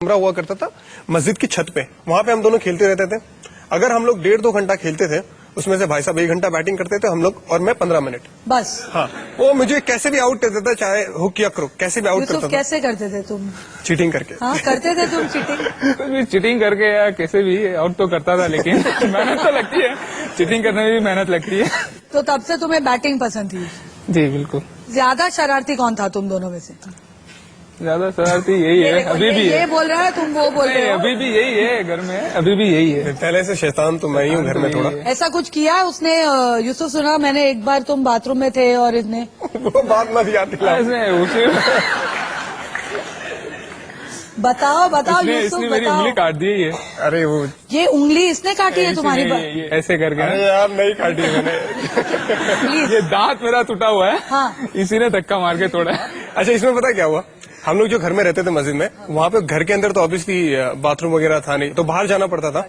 कमरा हुआ करता था मस्जिद की छत पे, वहां पे हम दोनों खेलते रहते थे। अगर हम लोग 1.5-2 घंटा खेलते थे, उसमें से भाई साहब 1 घंटा बैटिंग करते थे हम लोग और मैं 15 मिनट बस। हाँ, वो मुझे कैसे भी आउट कर देता था, चाहे हुक या क्रुक, कैसे भी आउट करता था। कैसे करते थे तुम? चीटिंग करके। हाँ, करते थे तुम चीटिंग? कुछ भी चीटिंग करके या कैसे भी आउट तो करता था, लेकिन मेहनत तो लगती है, चीटिंग करने में भी मेहनत लगती है। तो तब से तुम्हें बैटिंग पसंद थी? जी बिल्कुल। ज्यादा शरारती कौन था तुम दोनों में से? ज्यादा शरारती यही है, अभी भी ये है। बोल रहा है, तुम वो बोल रहे हो। अभी भी यही है घर में, अभी भी यही है। पहले से शैतान तो मैं ही हूँ घर में थोड़ा। ऐसा कुछ किया है उसने? यूसुफ, सुना मैंने एक बार तुम बाथरूम में थे और इसने वो बात मत याद दिला। बताओ बताओ यूसुफ, इसने मेरी बताओ। उंगली काट दी है। अरे वो ये उंगली इसने काटी है तुम्हारी? ये ऐसे करके अरे यार नहीं काटी मैंने। प्लीज। ये दांत मेरा टूटा हुआ है। हाँ। इसी ने धक्का मार के तोड़ा है। अच्छा, इसमें पता क्या हुआ, हम लोग जो घर में रहते थे मस्जिद में, वहाँ पे घर के अंदर तो ऑब्वियसली बाथरूम वगैरह था नहीं, तो बाहर जाना पड़ता था।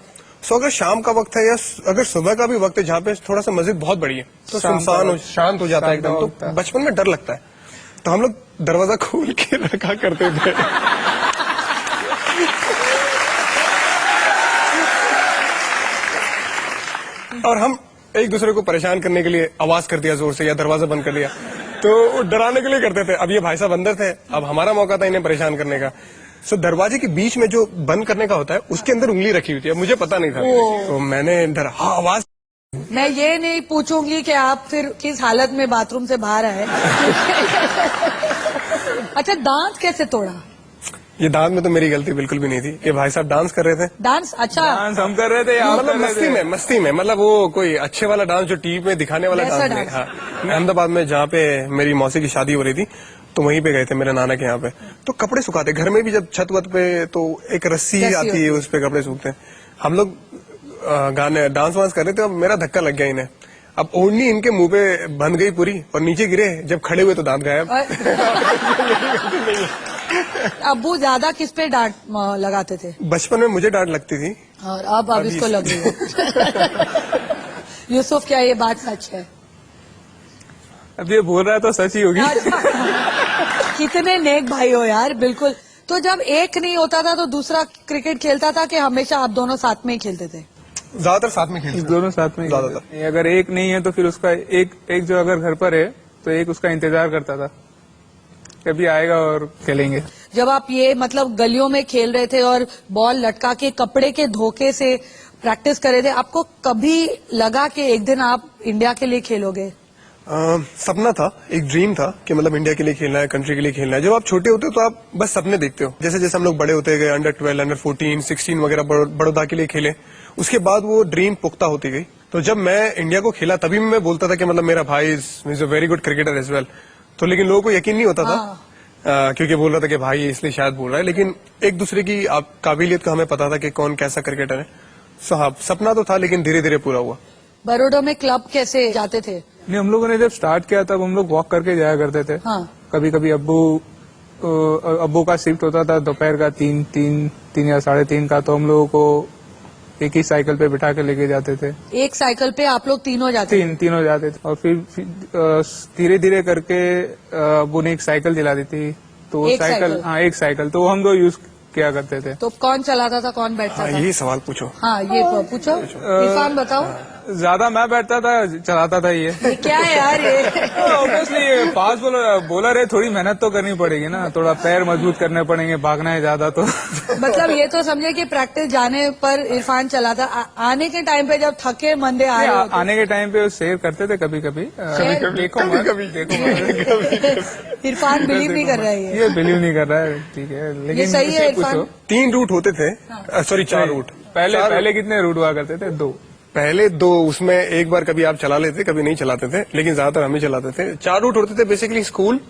सो अगर शाम का वक्त है या अगर सुबह का भी वक्त है, जहाँ पे थोड़ा सा मस्जिद बहुत बड़ी है, तो सुनसान शांत हो जाता है एकदम, तो बचपन में डर लगता है, तो हम लोग दरवाजा खोल के रखा करते थे। और हम एक दूसरे को परेशान करने के लिए आवाज कर दिया जोर से या दरवाजा बंद कर दिया, तो डराने के लिए करते थे। अब ये भाई साहब अंदर थे, अब हमारा मौका था इन्हें परेशान करने का। सो दरवाजे के बीच में जो बंद करने का होता है, उसके अंदर उंगली रखी हुई थी, अब मुझे पता नहीं था, तो मैंने डरा। हाँ, आवाज। मैं ये नहीं पूछूंगी कि आप फिर किस हालत में बाथरूम से बाहर आए। अच्छा, दांत कैसे तोड़ा? ये दांत में तो मेरी गलती बिल्कुल भी नहीं थी, ये भाई साहब डांस कर रहे थे। डांस? अच्छा, डांस हम कर रहे थे, आप मतलब कर रहे थे। मस्ती में, मतलब वो कोई अच्छे वाला डांस जो टीवी में दिखाने वाला वैसा डांस नहीं। डांस। हाँ, अहमदाबाद में जहाँ पे मेरी मौसी की शादी हो रही थी, तो वहीं पे गए थे मेरे नाना के यहाँ पे। तो कपड़े सुखाते घर में भी, जब छत वत पे तो एक रस्सी आती है, उस पे कपड़े सूखते हैं। हम लोग गाने डांस वांस कर रहे थे, अब मेरा धक्का लग गया इन्हें। अब ओढ़नी इनके मुंह पे बंध गई पूरी और नीचे गिरे, जब खड़े हुए तो दांत गायब। अब्बू ज्यादा किस पे डांट लगाते थे? बचपन में मुझे डांट लगती थी, और अब इसको लग रही है। यूसुफ, क्या ये बात सच है? अब ये बोल रहा है तो सच ही होगी। कितने नेक भाई हो यार, बिल्कुल। तो जब एक नहीं होता था तो दूसरा क्रिकेट खेलता था कि हमेशा आप दोनों साथ में ही खेलते थे? ज्यादातर साथ में खेलते थे। दोनों साथ में ज्यादातर। अगर एक नहीं है तो फिर उसका एक जो अगर घर पर है तो एक उसका इंतजार करता था, कभी आएगा और खेलेंगे। जब आप ये मतलब गलियों में खेल रहे थे और बॉल लटका के कपड़े के धोखे से प्रैक्टिस कर रहे थे, आपको कभी लगा कि एक दिन आप इंडिया के लिए खेलोगे? सपना था, एक ड्रीम था कि मतलब इंडिया के लिए खेलना है, कंट्री के लिए खेलना है। जब आप छोटे होते हो तो आप बस सपने देखते हो। जैसे जैसे हम लोग बड़े होते गए, अंडर 12, अंडर 14, 16 वगैरह बड़ौदा के लिए खेले, उसके बाद वो ड्रीम पुख्ता होती गई। तो जब मैं इंडिया को खेला, तभी मैं बोलता था कि मतलब मेरा भाई is a very good cricketer as well. तो लेकिन लोगों को यकीन नहीं होता था, क्योंकि बोल रहा था कि भाई इसलिए शायद बोल रहा है, लेकिन एक दूसरे की काबिलियत का हमें पता था कि कौन कैसा क्रिकेटर है। सो हाँ, सपना तो था, लेकिन धीरे धीरे पूरा हुआ। बड़ौदा में क्लब कैसे जाते थे? नहीं, हम लोगों ने जब स्टार्ट किया तब हम लोग वॉक करके जाया करते थे। हाँ। कभी कभी अब्बू का शिफ्ट होता था दोपहर का 3 या 3:30 का, तो हम लोगों को एक ही साइकिल पे बिठा के लेके जाते थे। एक साइकिल पे आप लोग तीनों जाते थे? तीनों जाते थे, और फिर धीरे धीरे करके अब्बू ने एक साइकिल दिला दी थी, तो वो साइकिल, हाँ एक साइकिल, तो हम लोग यूज किया करते थे। तो कौन चलाता था, कौन बैठता था? यही सवाल पूछो। हाँ, ये पूछो। इरफान, बताओ। ज्यादा मैं बैठता था, चलाता था ये। क्या है यार ये? ऑब्वियसली ये फास्ट बॉलर है, थोड़ी मेहनत तो करनी पड़ेगी ना, थोड़ा पैर मजबूत करने पड़ेंगे, भागना है ज्यादा तो। मतलब ये तो समझे कि प्रैक्टिस जाने पर इरफान चलाता, आने के टाइम पे जब थके मंदे आए होते, आने के टाइम पे शेयर करते थे कभी कभी। इरफान बिलीव नहीं कर रहा है ये बिलीव नहीं कर रहा है, ठीक है, लेकिन ये सही है इरफान। पूछो। 3 रूट होते थे, सॉरी 4 रूट। पहले कितने रूट हुआ करते थे? 2। पहले 2, उसमें एक बार कभी आप चला लेते, कभी नहीं चलाते थे, लेकिन ज्यादातर हम ही चलाते थे। 4 रूट होते थे बेसिकली। स्कूल,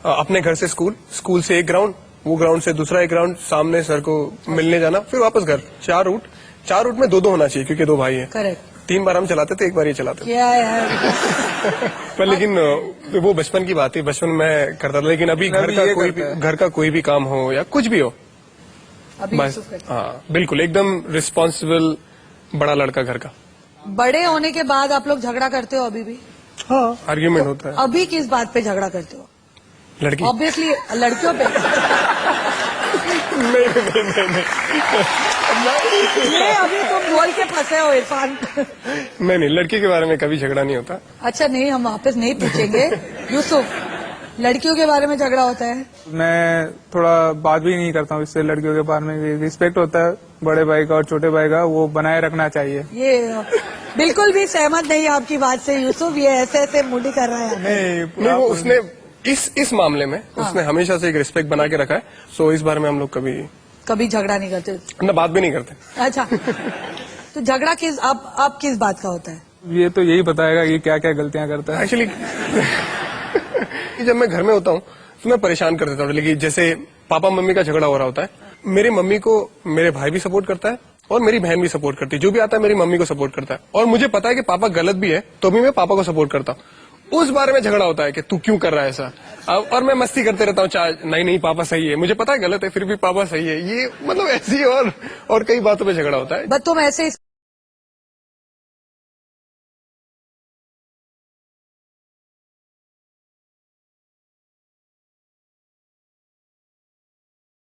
अपने घर से स्कूल से एक ग्राउंड, वो ग्राउंड से दूसरा एक ग्राउंड, सामने सर को मिलने जाना, फिर वापस घर। 4 रूट में 2 होना चाहिए, क्योंकि 2 भाई हैं। करेक्ट। 3 बार हम चलाते थे, एक बार ये चलाते थे। क्या यार? पर लेकिन वो बचपन की बात है, बचपन में करता था, लेकिन अभी घर का कोई भी काम हो या कुछ भी हो, अभी बस हाँ बिल्कुल एकदम रिस्पॉन्सिबल बड़ा लड़का घर का। बड़े होने के बाद आप लोग झगड़ा करते हो अभी भी? हाँ, आर्ग्यूमेंट होता है। अभी किस बात पे झगड़ा करते हो? लड़की, ऑब्वियसली लड़कियों पे। ये अभी तुम बोल के फंसे हो इरफान। नहीं, लड़की के बारे में कभी झगड़ा नहीं होता। अच्छा नहीं, हम वापस नहीं पूछेंगे। यूसुफ, लड़कियों के बारे में झगड़ा होता है? मैं थोड़ा बात भी नहीं करता हूँ इससे। लड़कियों के बारे में रिस्पेक्ट होता है बड़े भाई का और छोटे भाई का, वो बनाए रखना चाहिए। ये बिल्कुल भी सहमत नहीं आपकी बात से यूसुफ, ये ऐसे ऐसे मुड़ी कर रहा है। नहीं, वो उसने इस मामले में उसने हमेशा से एक रिस्पेक्ट बना के रखा है। सो इस बारे में हम लोग कभी झगड़ा नहीं करते? ना बात भी नहीं करते। अच्छा, तो झगड़ा किस आप किस बात का होता है? ये तो यही बताएगा कि क्या क्या गलतियां करता है। एक्चुअली जब मैं घर में होता हूँ तो मैं परेशान कर देता हूँ। लेकिन जैसे पापा मम्मी का झगड़ा हो रहा होता है, मेरी मम्मी को मेरे भाई भी सपोर्ट करता है और मेरी बहन भी सपोर्ट करती है। जो भी आता है मेरी मम्मी को सपोर्ट करता है, और मुझे पता है कि पापा गलत भी है तो भी मैं पापा को सपोर्ट करता हूँ। उस बारे में झगड़ा होता है कि तू क्यों कर रहा है ऐसा, और मैं मस्ती करते रहता हूँ। नहीं पापा सही है, मुझे पता है गलत है, फिर भी पापा सही है। ये मतलब ऐसी और कई बातों पे झगड़ा होता है। बस तुम ऐसे